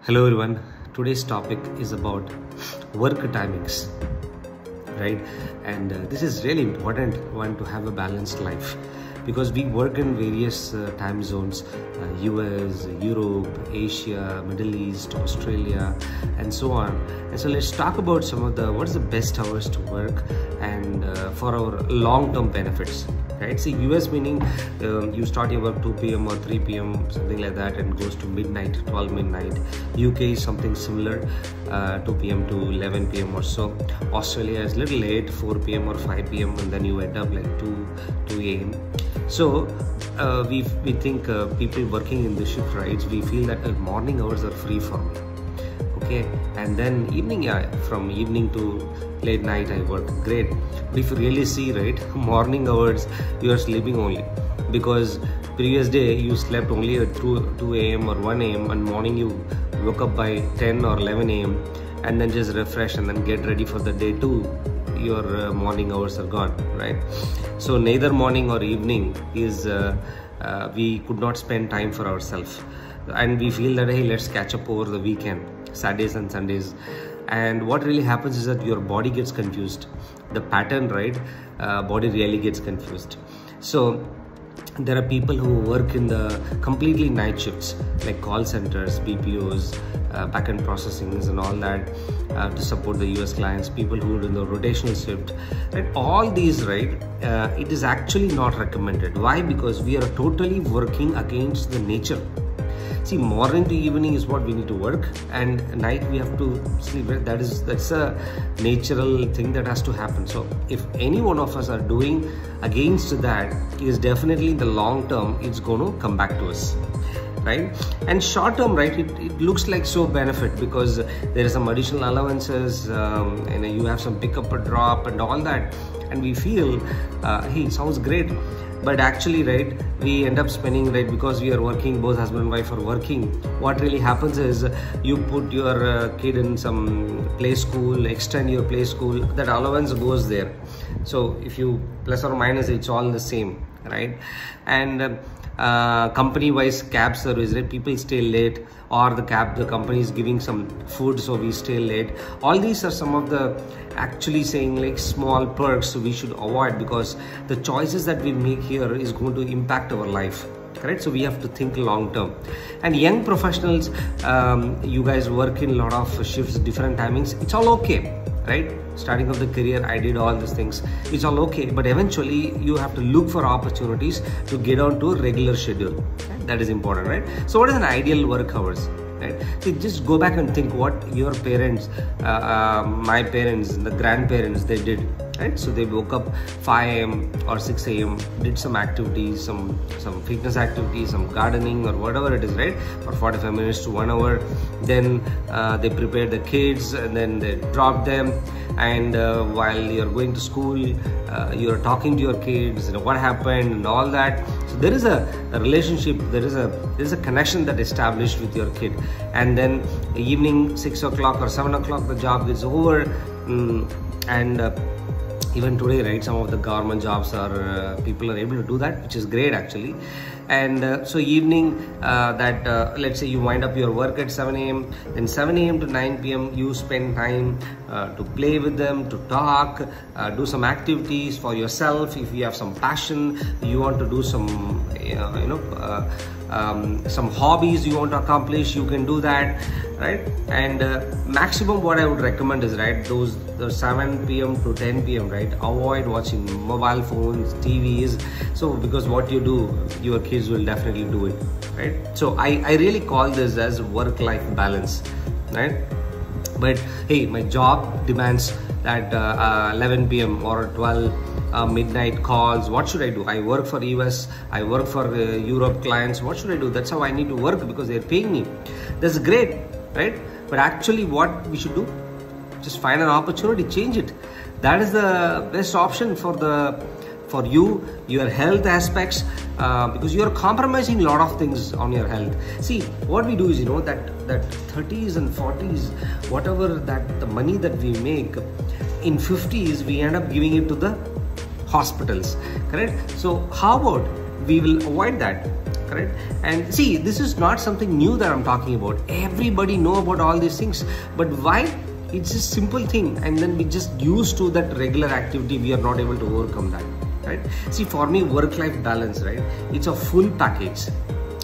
Hello everyone, today's topic is about work timings, right? And this is really important one to have a balanced life because we work in various time zones, US, Europe, Asia, Middle East, Australia, and so on. And so let's talk about some of what is the best hours to work and for our long-term benefits. Right? See, US meaning you start your work 2 p.m. or 3 p.m. something like that and goes to midnight, 12 midnight. UK is something similar, 2 p.m. to 11 p.m. or so. Australia is little late, 4 p.m. or 5 p.m. and then you end up like 2 a.m. So we think people working in the shift, right? We feel that morning hours are free for me. Okay, and then evening, from evening to late night I work, great. But if you really see, right, morning hours you are sleeping only because previous day you slept only at 2 a.m. or 1 a.m. and morning you woke up by 10 or 11 a.m. and then just refresh and then get ready for the day too. Your morning hours are gone, right? So neither morning or evening is we could not spend time for ourselves, and we feel that hey, let's catch up over the weekend, Saturdays and Sundays. And what really happens is that your body gets confused, the pattern, right? Body really gets confused. So there are people who work in the completely night shifts like call centers, BPOs, backend processings and all that to support the US clients, people who do the rotational shift, right? All these, right, it is actually not recommended. Why? Because we are totally working against the nature. See, morning to evening is what we need to work, and night we have to sleep. Right? That's a natural thing that has to happen. So if any one of us are doing against that, is definitely in the long term it's going to come back to us, right? And short term, right, it looks like so benefit because there is some additional allowances, and you have some pick up or drop and all that, and we feel hey, it sounds great. But actually, right, we end up spending, right, because we are working, both husband and wife are working. What really happens is you put your kid in some play school, extend your play school, that allowance goes there. So if you plus or minus, it's all the same, right? And company-wise cab service, right? People stay late, or the company is giving some food, so we stay late. All these are some of the actually saying like small perks we should avoid because the choices that we make here is going to impact our life. Correct? So we have to think long term. And young professionals, you guys work in a lot of shifts, different timings. It's all okay, right? Starting of the career, I did all these things. It's all okay, but eventually you have to look for opportunities to get on to a regular schedule. Right? That is important, right? So what is an ideal work hours? Right? So just go back and think what your parents, my parents, the grandparents, they did. Right? So they woke up 5 a.m. or 6 a.m., did some activities, some fitness activities, some gardening or whatever it is, right? For 45 minutes to 1 hour. Then they prepared the kids and then they dropped them. And while you're going to school, you're talking to your kids, you know, what happened and all that. So there is a relationship, there is a connection that established with your kid. And then the evening 6 o'clock or 7 o'clock, the job is over. Even today, right, some of the government jobs are people are able to do that, which is great actually. And so evening, let's say you wind up your work at 7 a.m. then 7 a.m. to 9 p.m. you spend time to play with them, to talk, do some activities for yourself. If you have some passion, you want to do some some hobbies you want to accomplish, you can do that, right? And maximum what I would recommend is, right, those 7 p.m. to 10 p.m. right, avoid watching mobile phones, TVs. So because what you do, your kids will definitely do it, right? So I really call this as work-life balance, right? But hey, my job demands that 11 p.m. or 12 midnight calls. What should I do? I work for US, I work for Europe clients. What should I do? That's how I need to work because they're paying me. That's great, right? But actually what we should do, just find an opportunity, change it. That is the best option for you, your health aspects, because you are compromising a lot of things on your health. See, what we do is, you know, that 30s and 40s, whatever that the money that we make in 50s, we end up giving it to the hospitals, correct? So how about we will avoid that, correct? And see, this is not something new that I'm talking about. Everybody know about all these things, but why? It's a simple thing, and then we just used to that regular activity, we are not able to overcome that, right? See, for me, work-life balance, right, it's a full package,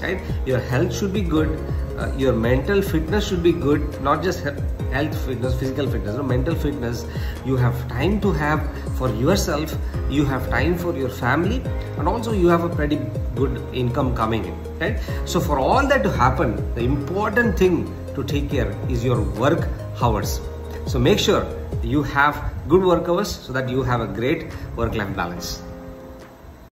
right? Your health should be good, your mental fitness should be good, not just health fitness, physical fitness, no, mental fitness. You have time to have for yourself, you have time for your family, and also you have a pretty good income coming in, right? So for all that to happen, the important thing to take care is your work hours. So make sure you have good work hours so that you have a great work-life balance.